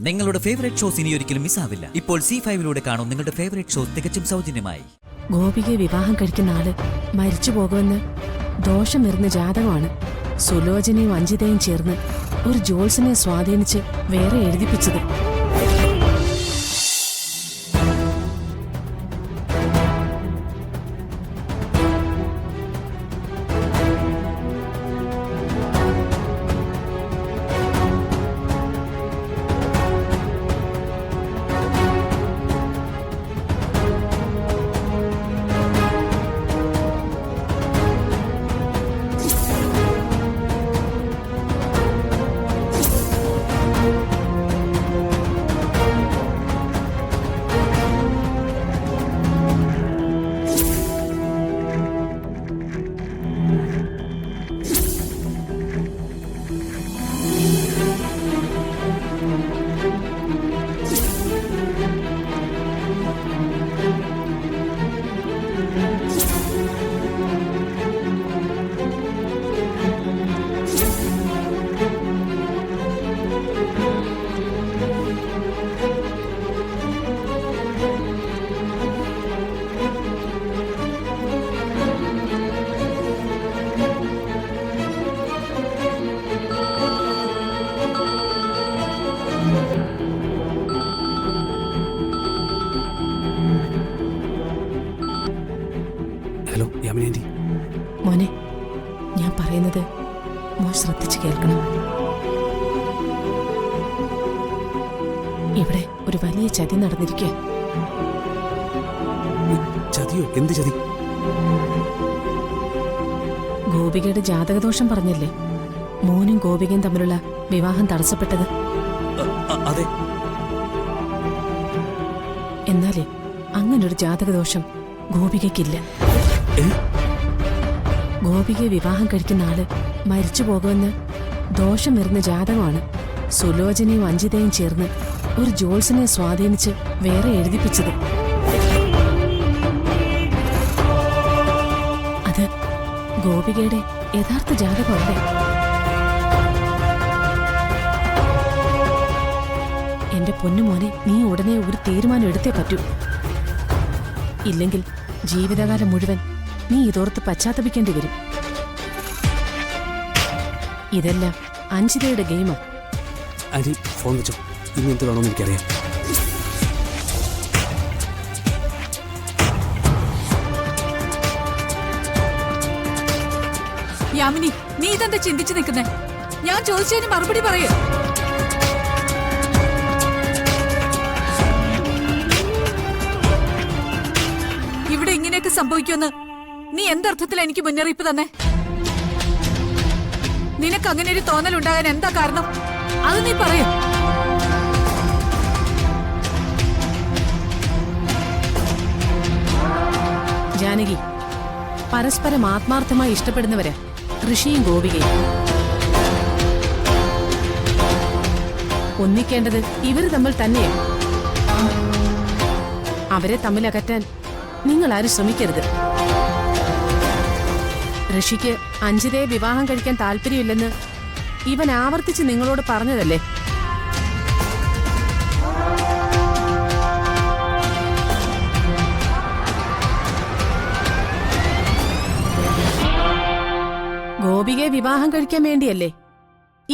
നിങ്ങളുടെ favourite shows ഇനി ഒരിക്കലും മിസ്സാവില്ല. ഇപ്പോൾ C5 കാണും നിങ്ങളുടെ ഫേവറേറ്റ് ഷോസ് തികച്ചും സൗജന്യമായി. ഗോപികയെ വിവാഹം കഴിക്കുന്ന ആള് മരിച്ചു പോകുമെന്ന് ദോഷമെറിഞ്ഞ ജാതകമാണ് സുലോചനയും അഞ്ജിതയും ചേർന്ന് ഒരു ജോത്സ്യനെ സ്വാധീനിച്ച് വേറെ എഴുതിപ്പിച്ചത്. ഹലോ യാമിനി, മോനെ, ഞാൻ പറയുന്നത് മോൻ ശ്രദ്ധിച്ചു കേൾക്കണം. ഇവിടെ ഒരു വലിയ ചതി നടന്നിരിക്കുക. ചതിയോ? എന്ത് ചതി? ഗോപികയുടെ ജാതകദോഷം പറഞ്ഞല്ലേ മോനും ഗോപികയും തമ്മിലുള്ള വിവാഹം തടസ്സപ്പെട്ടത്. അതെ. എന്നാലേ അങ്ങനൊരു ജാതകദോഷം ഗോപികയ്ക്കില്ല. ഗോപികയെ വിവാഹം കഴിക്കുന്ന ആള് മരിച്ചു പോകുമെന്ന് ദോഷമെറിഞ്ഞ ജാതകമാണ് സുലോചനയും അഞ്ജിതയും ചേർന്ന് ഒരു ജോത്സ്യനെ സ്വാധീനിച്ച് വേറെ എഴുതിപ്പിച്ചത്. അത് ഗോപികയുടെ യഥാർത്ഥ ജാതകമല്ലേ? എന്റെ പൊന്നുമോനെ, നീ ഉടനെ ഒരു തീരുമാനം എടുത്തേ പറ്റൂ. ഇല്ലെങ്കിൽ ജീവിതകാലം മുഴുവൻ നീ ഇതോർത്ത് പശ്ചാത്തപിക്കേണ്ടി വരും. ഇതെല്ലാം അഞ്ജിതയുടെ ഗെയിമാ. ആന്റി ഫോൺ വെച്ചോ, ഇനി എന്ത് വേണമെന്ന് എനിക്കറിയാം. യാമിനി, നീ ഇതെന്താ ചിന്തിച്ചു നിൽക്കുന്നേ? ഞാൻ ചോദിച്ചതിന് മറുപടി പറയൂ. ഇവിടെ ഇങ്ങനെയൊക്കെ സംഭവിക്കുമെന്ന് നീ എന്തർത്ഥത്തിൽ എനിക്ക് മുന്നറിയിപ്പ് തന്നെ? നിനക്ക് അങ്ങനെ ഒരു തോന്നലുണ്ടാകാൻ എന്താ കാരണം? അത് നീ പറയൂ. ജാനകി, പരസ്പരം ആത്മാർത്ഥമായി ഇഷ്ടപ്പെടുന്നവരാ ഋഷിയും ഗോപികയും. ഒന്നിക്കേണ്ടത് ഇവര് തമ്മിൽ തന്നെയാണ്. അവരെ തമ്മിലകറ്റാൻ നിങ്ങൾ ആരും ശ്രമിക്കരുത്. ഋഷിക്ക് അഞ്ജിതയെ വിവാഹം കഴിക്കാൻ താല്പര്യമില്ലെന്ന് ഇവൻ ആവർത്തിച്ച് നിങ്ങളോട് പറഞ്ഞതല്ലേ? ഗോപികയെ വിവാഹം കഴിക്കാൻ വേണ്ടിയല്ലേ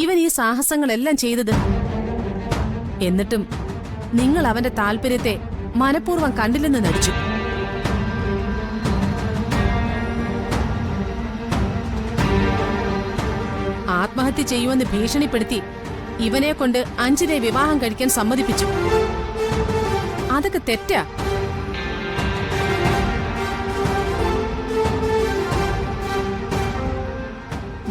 ഇവൻ ഈ സാഹസങ്ങളെല്ലാം ചെയ്തത്? എന്നിട്ടും നിങ്ങൾ അവന്റെ താല്പര്യത്തെ മനഃപൂർവ്വം കണ്ടില്ലെന്ന് നടിച്ചു. ആത്മഹത്യ ചെയ്യുമെന്ന് ഭീഷണിപ്പെടുത്തി ഇവനെ കൊണ്ട് അഞ്ജിതയെ വിവാഹം കഴിക്കാൻ സമ്മതിപ്പിച്ചു. അതൊക്കെ തെറ്റാ.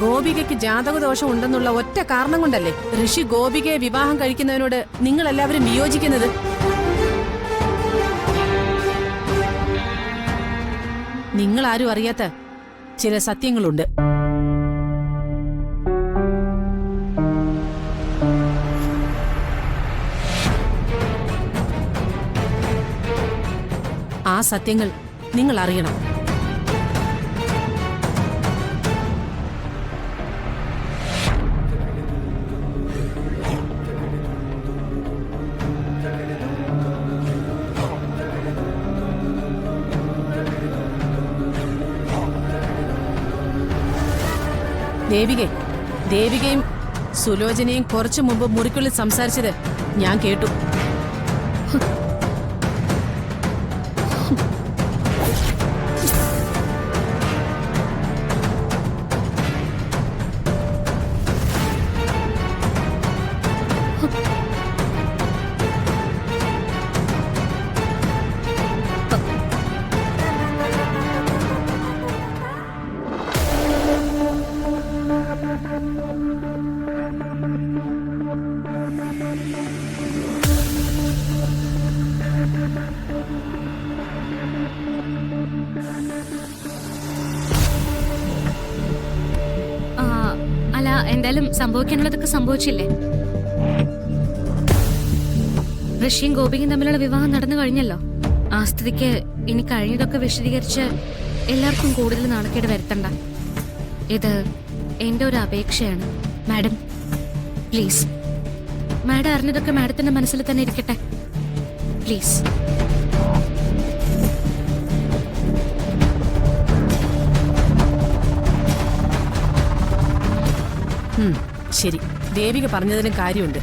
ഗോപികയ്ക്ക് ജാതകദോഷം ഉണ്ടെന്നുള്ള ഒറ്റ കാരണം കൊണ്ടല്ലേ ഋഷി ഗോപികയെ വിവാഹം കഴിക്കുന്നതിനോട് നിങ്ങൾ എല്ലാവരും വിയോജിക്കുന്നത്? നിങ്ങൾ ആരും അറിയാത്ത ചില സത്യങ്ങളുണ്ട്. ആ സത്യങ്ങൾ നിങ്ങൾ അറിയണം. ദേവികയും സുലോചനയും കുറച്ചു മുമ്പ് മുറിക്കുള്ളിൽ സംസാരിച്ചത് ഞാൻ കേട്ടു. അല്ല, എന്തായാലും സംഭവിക്കാനുള്ളതൊക്കെ സംഭവിച്ചില്ലേ? ഋഷിയും ഗോപിയും തമ്മിലുള്ള വിവാഹം നടന്നു കഴിഞ്ഞല്ലോ. ആ സ്ഥിതിക്ക് ഇനി കഴിഞ്ഞതൊക്കെ വിശദീകരിച്ച് എല്ലാവർക്കും കൂടുതൽ നാണക്കേട് വരുത്തണ്ട. ഇത് എന്റെ ഒരു അപേക്ഷയാണ് മാഡം. പ്ലീസ്, മാഡം അറിഞ്ഞതൊക്കെ മാഡത്തിന്റെ മനസ്സിൽ തന്നെ ഇരിക്കട്ടെ. പ്ലീസ്. ശരി, ദേവിക പറഞ്ഞതിലും കാര്യമുണ്ട്.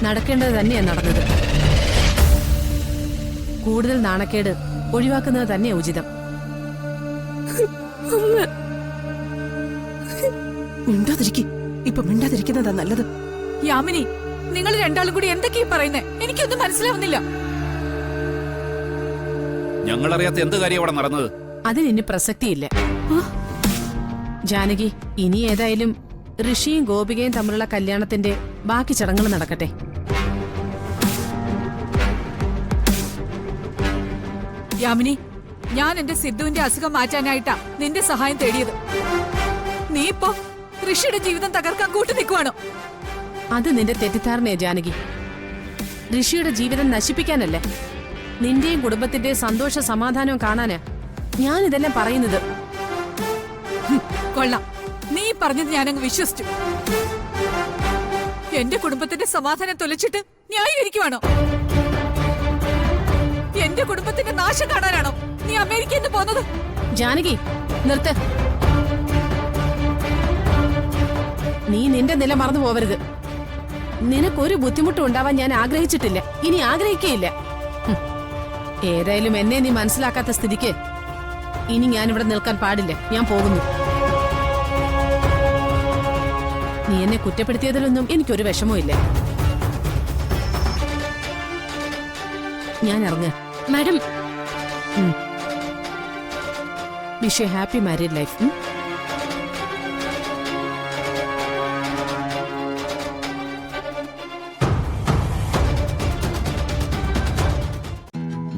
നടക്കേണ്ടത് തന്നെയാണ് നടന്നത്. കൂടുതൽ നാണക്കേട് ഒഴിവാക്കുന്നത് തന്നെയാ ഉചിതം. മിണ്ടാതിരിക്കുന്നതാ നല്ലത്. യാമിനി, നിങ്ങൾ രണ്ടാളും കൂടി എന്തൊക്കെയാ പറയുന്നേ? എനിക്കൊന്നും മനസ്സിലാവുന്നില്ല. ഞങ്ങളറിയാത്ത എന്ത് കാര്യം അവിടെ നടന്നത്? അതിനി പ്രസക്തിയില്ല. ജാനകി, ഇനി ഏതായാലും ഋഷിയും ഗോപികയും തമ്മിലുള്ള കല്യാണത്തിന്റെ ബാക്കി ചടങ്ങുകൾ നടക്കട്ടെ. യാമിനി, ഞാൻ എന്റെ സിദ്ധുവിന്റെ അസുഖം മാറ്റാനായിട്ടാ നിന്റെ സഹായം തേടിയത്. നീ ഇപ്പോ ഋഷിയുടെ ജീവിതം തകർക്കാൻ കൂട്ടു നിൽക്കുവാണോ? അത് നിന്റെ തെറ്റിദ്ധാരണയെ ജാനകി. ഋഷിയുടെ ജീവിതം നശിപ്പിക്കാനല്ലേ, നിന്റെയും കുടുംബത്തിന്റെയും സന്തോഷ സമാധാനവും കാണാനാ ഞാൻ ഇതെല്ലാം പറയുന്നത്. കൊള്ളാം, നീ പറഞ്ഞത് ഞാനങ്ങ് വിശ്വസിച്ചു. എന്റെ കുടുംബത്തിന്റെ സമാധാനം തൊലച്ചിട്ട് ന്യായീകരിക്കുവാണോ? എന്റെ കുടുംബത്തിന്റെ നാശം കാണാനാണോ നീ അമേരിക്കയിൽ നിന്ന് പോന്നത്? ജാനകി, നിർത്ത്. നീ നിന്റെ നില മറന്നു പോവരുത്. നിനക്കൊരു ബുദ്ധിമുട്ടും ഉണ്ടാവാൻ ഞാൻ ആഗ്രഹിച്ചിട്ടില്ല, ഇനി ആഗ്രഹിക്കുകയില്ല. ഏതായാലും എന്നെ നീ മനസ്സിലാക്കാത്ത സ്ഥിതിക്ക് ഇനി ഞാൻ ഇവിടെ നിൽക്കാൻ പാടില്ല. ഞാൻ പോകുന്നു. നീ എന്നെ കുറ്റപ്പെടുത്തിയതിലൊന്നും എനിക്കൊരു വിഷമവും ഇല്ല. ഞാൻ ഇറങ്ങ. Madam, wish you happy married life.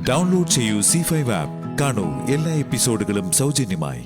Download ചെയ്യൂ C5 ആപ്പ്. കാണൂ എല്ലാ എപ്പിസോഡുകളും സൗജന്യമായി.